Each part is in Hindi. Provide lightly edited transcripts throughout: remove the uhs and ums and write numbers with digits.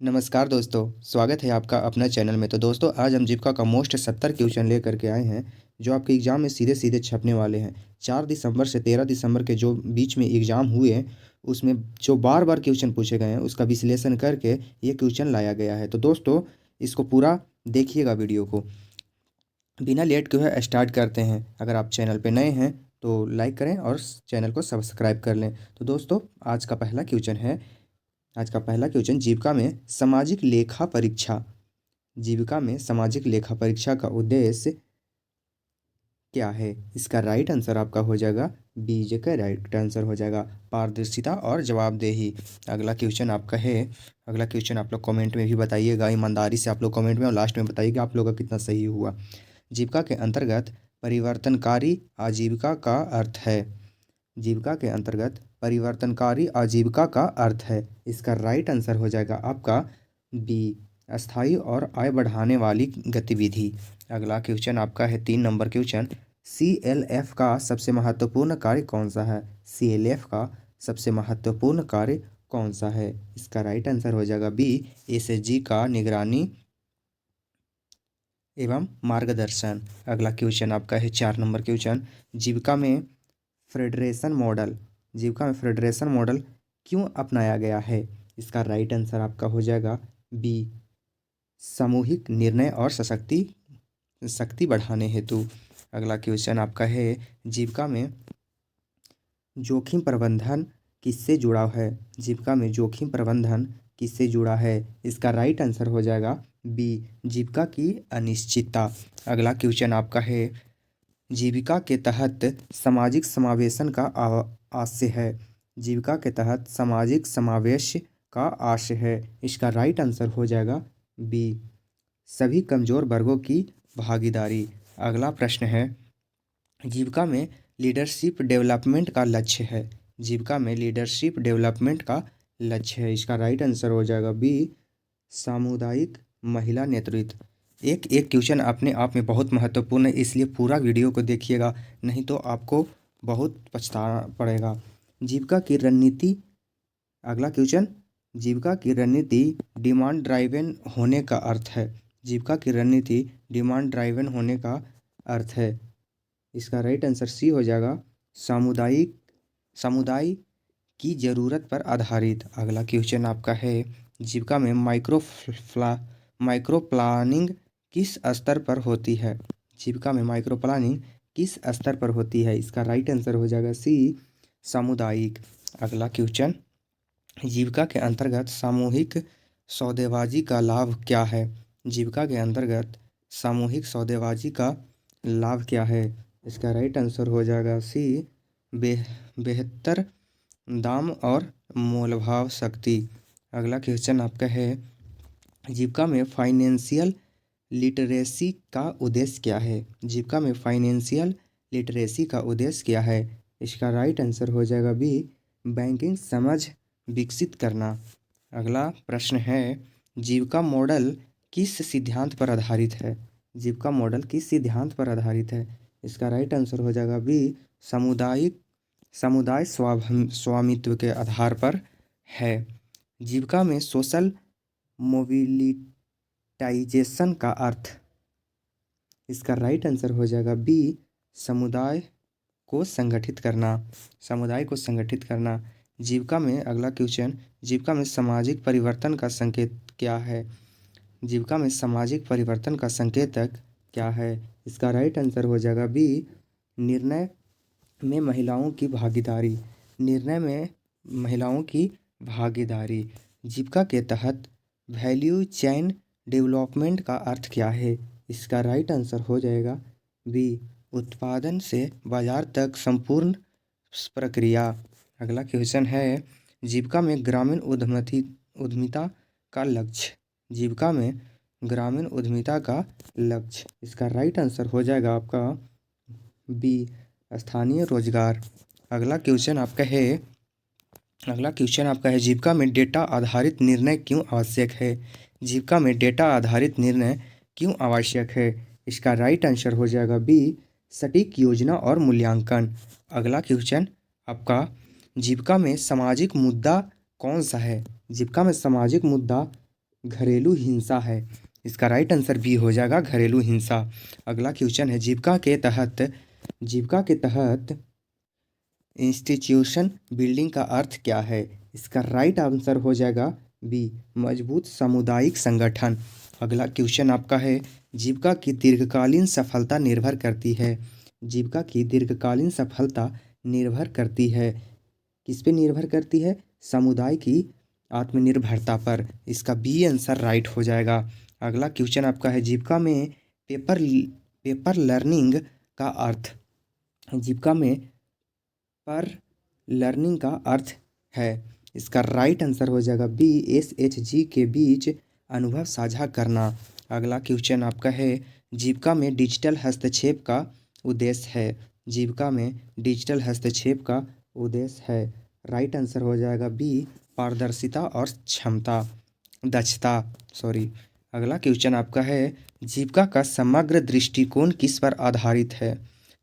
नमस्कार दोस्तों, स्वागत है आपका अपना चैनल में। तो दोस्तों आज हम जीविका का मोस्ट 70 क्वेश्चन लेकर के आए हैं जो आपके एग्ज़ाम में सीधे सीधे छपने वाले हैं। 4 दिसंबर से 13 दिसंबर के जो बीच में एग्ज़ाम हुए हैं उसमें जो बार बार क्वेश्चन पूछे गए हैं उसका विश्लेषण करके ये क्वेश्चन लाया गया है। तो दोस्तों इसको पूरा देखिएगा वीडियो को। बिना लेट के हुए स्टार्ट करते हैं। अगर आप चैनल पे नए हैं तो लाइक करें और चैनल को सब्सक्राइब कर लें। तो दोस्तों आज का पहला क्वेश्चन जीविका में सामाजिक लेखा परीक्षा। जीविका में सामाजिक लेखा परीक्षा का उद्देश्य क्या है? इसका राइट आंसर आपका हो जाएगा बी। का राइट आंसर हो जाएगा पारदर्शिता और जवाबदेही। अगला क्वेश्चन आप लोग कमेंट में भी बताइएगा, ईमानदारी से आप लोग कमेंट में और लास्ट में बताइएगा आप लोगों का कितना सही हुआ। जीविका के अंतर्गत परिवर्तनकारी आजीविका का अर्थ है। जीविका के अंतर्गत परिवर्तनकारी आजीविका का अर्थ है। इसका राइट आंसर हो जाएगा आपका बी, अस्थायी और आय बढ़ाने वाली गतिविधि। अगला क्वेश्चन आपका है 3 नंबर क्वेश्चन। CLF का सबसे महत्वपूर्ण कार्य कौन सा है? CLF का सबसे महत्वपूर्ण कार्य कौन सा है? इसका राइट आंसर हो जाएगा बी, SHG का निगरानी एवं मार्गदर्शन। अगला क्वेश्चन आपका है 4 नंबर क्वेश्चन। जीविका में फेडरेशन मॉडल जीविका में फेडरेशन मॉडल क्यों अपनाया गया है? इसका राइट आंसर आपका हो जाएगा बी, सामूहिक निर्णय और शक्ति बढ़ाने हेतु। अगला क्वेश्चन आपका है जीविका में जोखिम प्रबंधन किससे जुड़ा है? जीविका में जोखिम प्रबंधन किससे जुड़ा है? इसका राइट आंसर हो जाएगा बी, जीविका की अनिश्चितता। अगला क्वेश्चन आपका है जीविका के तहत सामाजिक समावेशन का आशय है। जीविका के तहत सामाजिक समावेश का आशय है। इसका राइट आंसर हो जाएगा बी, सभी कमजोर वर्गों की भागीदारी। अगला प्रश्न है जीविका में लीडरशिप डेवलपमेंट का लक्ष्य है। जीविका में लीडरशिप डेवलपमेंट का लक्ष्य है। इसका राइट आंसर हो जाएगा बी, सामुदायिक महिला नेतृत्व। एक एक क्वेश्चन अपने आप में बहुत महत्वपूर्ण है, इसलिए पूरा वीडियो को देखिएगा, नहीं तो आपको बहुत पछताना पड़ेगा। जीविका की रणनीति अगला क्वेश्चन जीविका की रणनीति डिमांड ड्राइवन होने का अर्थ है। जीविका की रणनीति डिमांड ड्राइवन होने का अर्थ है। इसका राइट आंसर सी हो जाएगा समुदाय की ज़रूरत पर आधारित। अगला क्वेश्चन आपका है जीविका में माइक्रो प्लानिंग किस स्तर पर होती है? जीविका में माइक्रो प्लानिंग किस स्तर पर होती है? इसका राइट आंसर हो जाएगा सी, सामुदायिक। अगला क्वेश्चन जीविका के अंतर्गत सामूहिक सौदेबाजी का लाभ क्या है? जीविका के अंतर्गत सामूहिक सौदेबाजी का लाभ क्या है? इसका राइट आंसर हो जाएगा सी, बेहतर दाम और मोलभाव शक्ति। अगला क्वेश्चन आपका है जीविका में फाइनेंशियल लिटरेसी का उद्देश्य क्या है? जीविका में फाइनेंशियल लिटरेसी का उद्देश्य क्या है? इसका राइट आंसर हो जाएगा बी, बैंकिंग समझ विकसित करना। अगला प्रश्न है जीविका मॉडल किस सिद्धांत पर आधारित है? जीविका मॉडल किस सिद्धांत पर आधारित है? इसका राइट आंसर हो जाएगा बी, समुदाय स्वामित्व के आधार पर है। जीविका में सोशल मोबिलिटाइजेशन का अर्थ। इसका राइट आंसर हो जाएगा बी, समुदाय को संगठित करना। जीविका में अगला क्वेश्चन जीविका में सामाजिक परिवर्तन का संकेत क्या है? जीविका में सामाजिक परिवर्तन का संकेतक क्या है? इसका राइट आंसर हो जाएगा बी, निर्णय में महिलाओं की भागीदारी। जीविका के तहत वैल्यू चेन डेवलपमेंट का अर्थ क्या है? इसका राइट आंसर हो जाएगा बी, उत्पादन से बाजार तक संपूर्ण प्रक्रिया। अगला क्वेश्चन है जीविका में ग्रामीण उद्यमिता का लक्ष्य। जीविका में ग्रामीण उद्यमिता का लक्ष्य। इसका राइट आंसर हो जाएगा आपका बी, स्थानीय रोजगार। अगला क्वेश्चन आपका है जीविका में डेटा आधारित निर्णय क्यों आवश्यक है? जीविका में डेटा आधारित निर्णय क्यों आवश्यक है? इसका राइट आंसर हो जाएगा बी, सटीक योजना और मूल्यांकन। अगला क्वेश्चन आपका जीविका में सामाजिक मुद्दा कौन सा है? जीविका में सामाजिक मुद्दा घरेलू हिंसा है। इसका राइट आंसर बी हो जाएगा, घरेलू हिंसा। अगला क्वेश्चन है, जीविका के तहत इंस्टीट्यूशन बिल्डिंग का अर्थ क्या है? इसका राइट आंसर हो जाएगा बी, मजबूत सामुदायिक संगठन। अगला क्वेश्चन आपका है, जीविका की दीर्घकालीन सफलता निर्भर करती है। जीविका की दीर्घकालीन सफलता निर्भर करती है, किस पे निर्भर करती है? समुदाय की आत्मनिर्भरता पर। इसका बी आंसर राइट हो जाएगा। अगला क्वेश्चन आपका है, जीविका में पेपर लर्निंग का अर्थ, जीविका में पर लर्निंग का अर्थ है। इसका राइट आंसर हो जाएगा बी, SHG के बीच अनुभव साझा करना। अगला क्वेश्चन आपका है, जीविका में डिजिटल हस्तक्षेप का उद्देश्य है। जीविका में डिजिटल हस्तक्षेप का उद्देश्य है। राइट आंसर हो जाएगा बी, पारदर्शिता और दक्षता। अगला क्वेश्चन आपका है, जीविका का समग्र दृष्टिकोण किस पर आधारित है?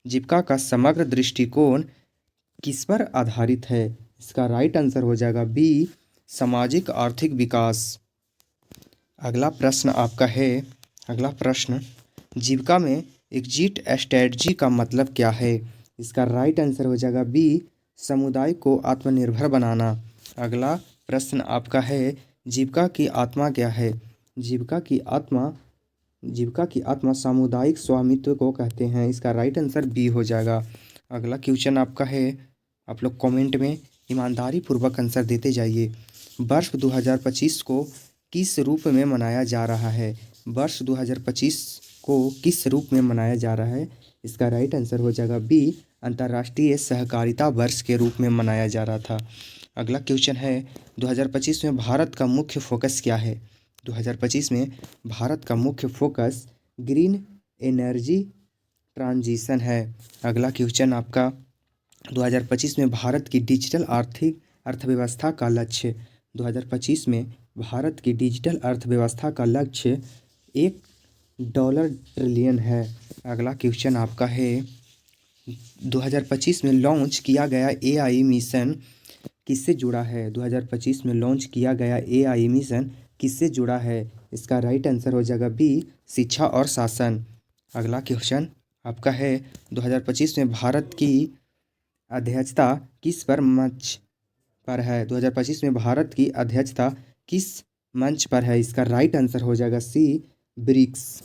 जीविका का समग्र दृष्टिकोण किस पर आधारित है? इसका राइट आंसर हो जाएगा बी, सामाजिक आर्थिक विकास। अगला प्रश्न आपका है, अगला प्रश्न, जीविका में एग्जिट स्ट्रेटजी का मतलब क्या है? इसका राइट आंसर हो जाएगा बी, समुदाय को आत्मनिर्भर बनाना। अगला प्रश्न आपका है, जीविका की आत्मा क्या है? जीविका की आत्मा सामुदायिक स्वामित्व को कहते हैं। इसका राइट आंसर बी हो जाएगा। अगला क्वेश्चन आपका है, आप लोग कमेंट में ईमानदारी पूर्वक आंसर देते जाइए। वर्ष 2025 को किस रूप में मनाया जा रहा है? वर्ष 2025 को किस रूप में मनाया जा रहा है? इसका राइट आंसर हो जाएगा बी, अंतर्राष्ट्रीय सहकारिता वर्ष के रूप में मनाया जा रहा था। अगला क्वेश्चन है, 2025 में भारत का मुख्य फोकस क्या है? 2025 में भारत का मुख्य फोकस ग्रीन एनर्जी ट्रांजिशन है। अगला क्वेश्चन आपका, 2025 में भारत की डिजिटल आर्थिक अर्थव्यवस्था का लक्ष्य। 2025 में भारत की डिजिटल अर्थव्यवस्था का लक्ष्य $1 ट्रिलियन है। अगला क्वेश्चन आपका है, 2025 में लॉन्च किया गया AI मिशन किससे जुड़ा है? 2025 में लॉन्च किया गया AI मिशन किससे जुड़ा है? इसका राइट आंसर हो जाएगा बी, शिक्षा और शासन। अगला क्वेश्चन आपका है, 2025 में भारत की अध्यक्षता किस पर मंच पर है? 2025 में भारत की अध्यक्षता किस मंच पर है? इसका राइट आंसर हो जाएगा सी, ब्रिक्स।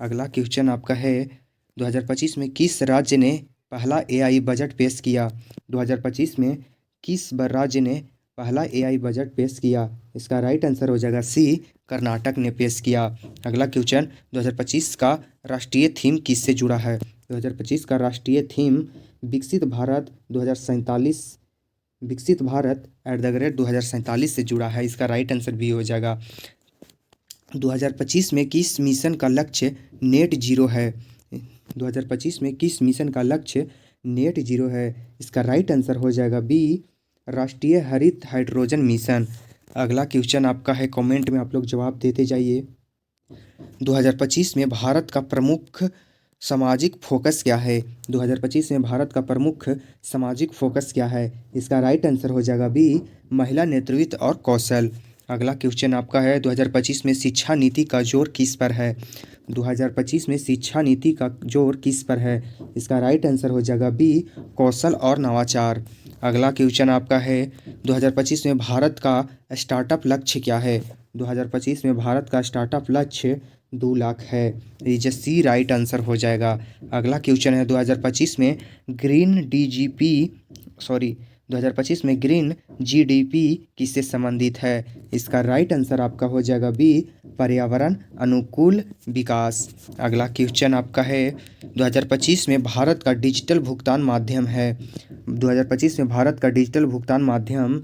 अगला क्वेश्चन आपका है, 2025 में किस राज्य ने पहला AI बजट पेश किया? 2025 में किस राज्य ने पहला AI बजट पेश किया? इसका राइट आंसर हो जाएगा सी, कर्नाटक ने पेश किया। अगला क्वेश्चन, 2025 का राष्ट्रीय थीम किससे जुड़ा है? 2025 का राष्ट्रीय थीम विकसित भारत 2047 विकसित भारत @2047 से जुड़ा है। इसका राइट आंसर भी हो जाएगा। 2025 में किस मिशन का लक्ष्य नेट जीरो है? 2025 में किस मिशन का लक्ष्य नेट जीरो है? इसका राइट आंसर हो जाएगा बी, राष्ट्रीय हरित हाइड्रोजन मिशन। अगला क्वेश्चन आपका है, कमेंट में आप लोग जवाब देते जाइए। 2025 में भारत का प्रमुख सामाजिक फोकस क्या है? 2025 में भारत का प्रमुख सामाजिक फोकस क्या है? इसका राइट आंसर हो जाएगा बी, महिला नेतृत्व और कौशल। अगला क्वेश्चन आपका है, 2025 में शिक्षा नीति का जोर किस पर है? 2025 में शिक्षा नीति का जोर किस पर है? इसका राइट आंसर हो जाएगा बी, कौशल और नवाचार। अगला क्वेश्चन आपका है, 2025 में भारत का स्टार्टअप लक्ष्य क्या है? 2025 में भारत का स्टार्टअप लक्ष्य 2 लाख है। ये सी राइट आंसर हो जाएगा। अगला क्वेश्चन है, 2025 में ग्रीन GDP किससे संबंधित है? इसका राइट आंसर आपका हो जाएगा बी, पर्यावरण अनुकूल विकास। अगला क्वेश्चन आपका है, 2025 में भारत का डिजिटल भुगतान माध्यम है। 2025 में भारत का डिजिटल भुगतान माध्यम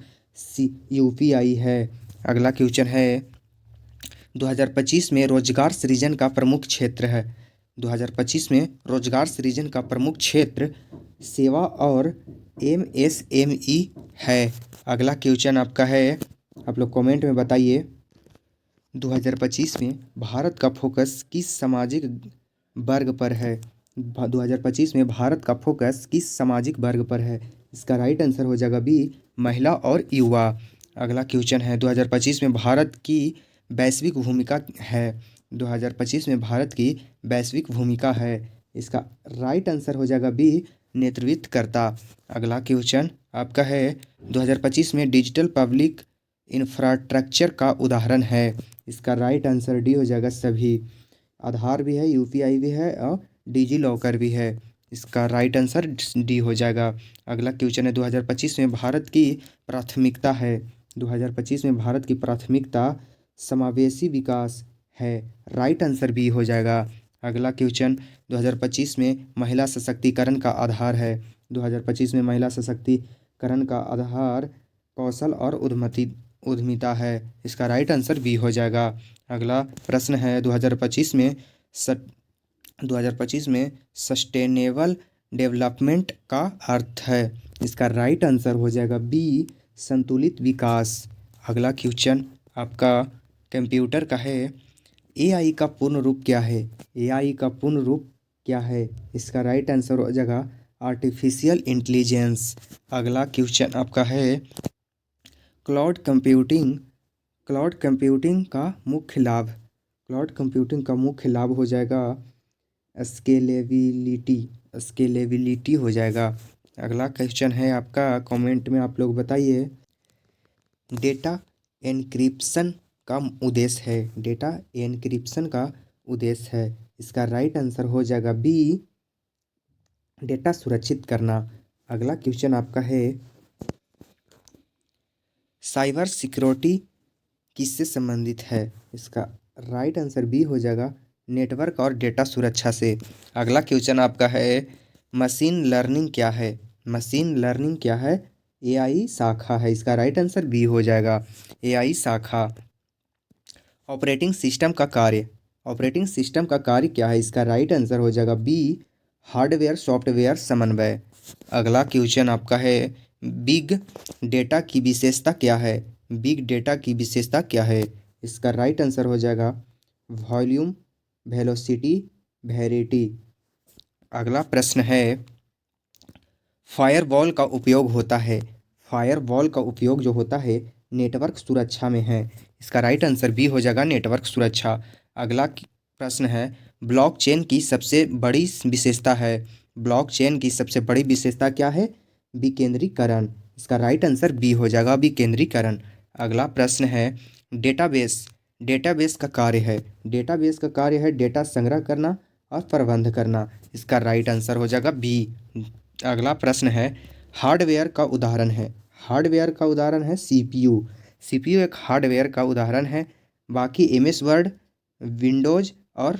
UPI है। अगला क्वेश्चन है, 2025 में रोजगार सृजन का प्रमुख क्षेत्र है। 2025 में रोजगार सृजन का प्रमुख क्षेत्र सेवा और MSME है। अगला क्वेश्चन आपका है, आप लोग कमेंट में बताइए, 2025 में भारत का फोकस किस सामाजिक वर्ग पर है? 2025 में भारत का फोकस किस सामाजिक वर्ग पर है? इसका राइट आंसर हो जाएगा बी, महिला और युवा। अगला क्वेश्चन है, 2025 में भारत की वैश्विक भूमिका है? 2025 में भारत की वैश्विक भूमिका है। इसका राइट आंसर हो जाएगा बी, नेतृत्व करता। अगला क्वेश्चन आपका है 2025 में डिजिटल पब्लिक इंफ्रास्ट्रक्चर का उदाहरण है। इसका राइट आंसर डी हो जाएगा सभी। आधार भी है, यूपीआई भी है और डिजी लॉकर भी है। इसका राइट आंसर डी हो जाएगा। अगला क्वेश्चन है 2025 में भारत की प्राथमिकता है। 2025 में भारत की प्राथमिकता समावेशी विकास है। राइट आंसर बी हो जाएगा। अगला क्वेश्चन 2025 में महिला सशक्तिकरण का आधार है। 2025 में महिला सशक्तिकरण का आधार कौशल और उद्यमिता है। इसका राइट आंसर बी हो जाएगा। अगला प्रश्न है 2025 में सस्टेनेबल डेवलपमेंट का अर्थ है। इसका राइट आंसर हो जाएगा बी, संतुलित विकास। अगला क्वेश्चन आपका कंप्यूटर का है। एआई का पूर्ण रूप क्या है? एआई का पूर्ण रूप क्या है? इसका राइट आंसर हो जाएगा आर्टिफिशियल इंटेलिजेंस। अगला क्वेश्चन आपका है क्लाउड कंप्यूटिंग। क्लाउड कंप्यूटिंग का मुख्य लाभ। क्लाउड कंप्यूटिंग का मुख्य लाभ हो जाएगा स्केलेबिलिटी। स्केलेबिलिटी हो जाएगा। अगला क्वेश्चन है आपका, कमेंट में आप लोग बताइए, डेटा एन्क्रिप्शन का उद्देश्य है। डेटा एन्क्रिप्शन का उद्देश्य है। इसका राइट आंसर हो जाएगा बी, डेटा सुरक्षित करना। अगला क्वेश्चन आपका है साइबर सिक्योरिटी किससे संबंधित है? इसका राइट आंसर बी हो जाएगा, नेटवर्क और डेटा सुरक्षा से। अगला क्वेश्चन आपका है मशीन लर्निंग क्या है? मशीन लर्निंग क्या है? एआई शाखा है। इसका राइट आंसर बी हो जाएगा, एआई शाखा। ऑपरेटिंग सिस्टम का कार्य। ऑपरेटिंग सिस्टम का कार्य क्या है? इसका राइट आंसर हो जाएगा बी, हार्डवेयर सॉफ्टवेयर समन्वय। अगला क्वेश्चन आपका है बिग डेटा की विशेषता क्या है? बिग डेटा की विशेषता क्या है? इसका राइट आंसर हो जाएगा वॉल्यूम, वेलोसिटी, वेरिटी। अगला प्रश्न है फायरवॉल का उपयोग होता है। फायरवॉल का उपयोग जो होता है नेटवर्क सुरक्षा में है। इसका राइट आंसर बी हो जाएगा, नेटवर्क सुरक्षा। अगला प्रश्न है ब्लॉकचेन की सबसे बड़ी विशेषता है। ब्लॉकचेन की सबसे बड़ी विशेषता क्या है? विकेंद्रीकरण। इसका राइट आंसर बी हो जाएगा, विकेंद्रीकरण। अगला प्रश्न है डेटाबेस। डेटाबेस का कार्य है। डेटाबेस का कार्य है डेटा संग्रह करना और प्रबंध करना। इसका राइट आंसर हो जाएगा बी। अगला प्रश्न है हार्डवेयर का उदाहरण है। हार्डवेयर का उदाहरण है सीपीयू। सीपीयू एक हार्डवेयर का उदाहरण है। बाकी एमएस वर्ड, विंडोज और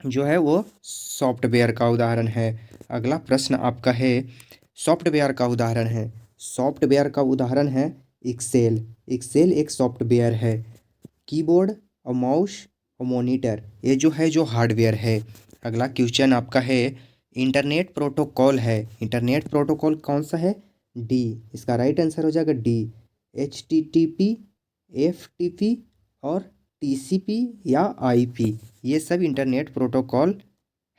जो है वो सॉफ्टवेयर का उदाहरण है। अगला प्रश्न आपका है सॉफ्टवेयर का उदाहरण है। सॉफ्टवेयर का उदाहरण है एक्सेल। एक्सेल एक सॉफ्टवेयर है। कीबोर्ड और माउस और मॉनिटर ये जो है जो हार्डवेयर है। अगला क्वेश्चन आपका है इंटरनेट प्रोटोकॉल है। इंटरनेट प्रोटोकॉल कौन सा है? डी। इसका राइट आंसर हो जाएगा डी, HTTP, FTP और TCP या IP, ये सब इंटरनेट प्रोटोकॉल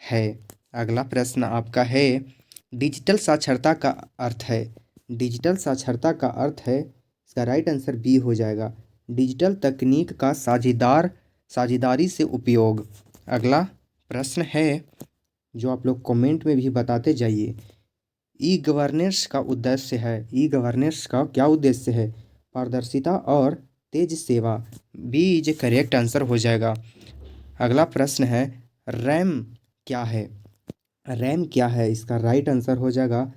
है। अगला प्रश्न आपका है डिजिटल साक्षरता का अर्थ है। डिजिटल साक्षरता का अर्थ है, इसका राइट आंसर बी हो जाएगा, डिजिटल तकनीक का साझेदारी से उपयोग। अगला प्रश्न है जो आप लोग कमेंट में भी बताते जाइए, ई गवर्नेंस का उद्देश्य है। ई गवर्नेंस का क्या उद्देश्य है? पारदर्शिता और तेज सेवा। बी इज करेक्ट आंसर हो जाएगा। अगला प्रश्न है रैम क्या है? रैम क्या है? इसका राइट आंसर हो जाएगा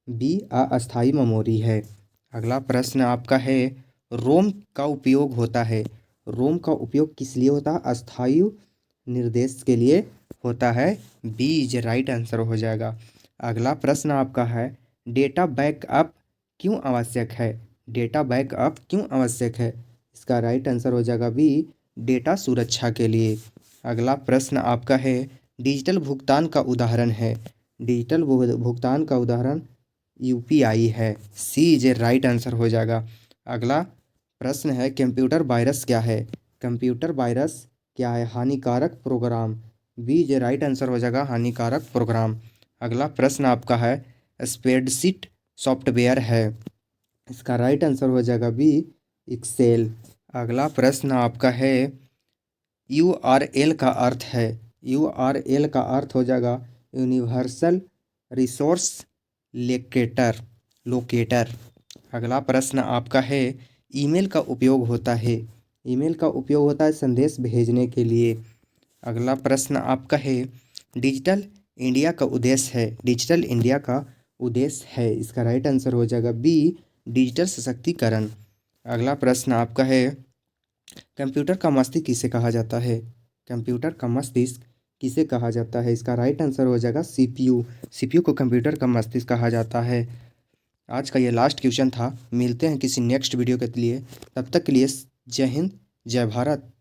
बी, अस्थायी मेमोरी है। अगला प्रश्न आपका है रोम का उपयोग होता है। रोम का उपयोग किस लिए होता है? अस्थायी निर्देश के लिए होता है। बी इज राइट आंसर हो जाएगा। अगला प्रश्न आपका है डेटा बैकअप क्यों आवश्यक है? डेटा बैकअप क्यों आवश्यक है? इसका राइट आंसर हो जाएगा बी, डेटा सुरक्षा के लिए। अगला प्रश्न आपका है डिजिटल भुगतान का उदाहरण है। डिजिटल भुगतान का उदाहरण यूपीआई है। सी इज राइट आंसर हो जाएगा। अगला प्रश्न है कंप्यूटर वायरस क्या है? कंप्यूटर वायरस क्या है? हानिकारक program. B is right answer हो जाएगा, हानिकारक प्रोग्राम। अगला प्रश्न आपका है स्प्रेडशीट सॉफ्टवेयर है। इसका राइट आंसर हो जाएगा बी, एक्सेल। अगला प्रश्न आपका है URL का अर्थ है। URL का अर्थ हो जाएगा यूनिवर्सल रिसोर्स लोकेटर। अगला प्रश्न आपका है ईमेल का उपयोग होता है। ईमेल का उपयोग होता है संदेश भेजने के लिए। अगला प्रश्न आपका है डिजिटल इंडिया का उद्देश्य है। डिजिटल इंडिया का उद्देश्य है, इसका राइट आंसर हो जाएगा बी, डिजिटल सशक्तिकरण। अगला प्रश्न आपका है कंप्यूटर का मस्तिष्क किसे कहा जाता है। कंप्यूटर का मस्तिष्क किसे कहा जाता है, इसका राइट आंसर हो जाएगा CPU। CPU को कंप्यूटर का मस्तिष्क कहा जाता है। आज का ये लास्ट क्वेश्चन था। मिलते हैं किसी नेक्स्ट वीडियो के लिए, तब तक के लिए जय हिंद जय भारत।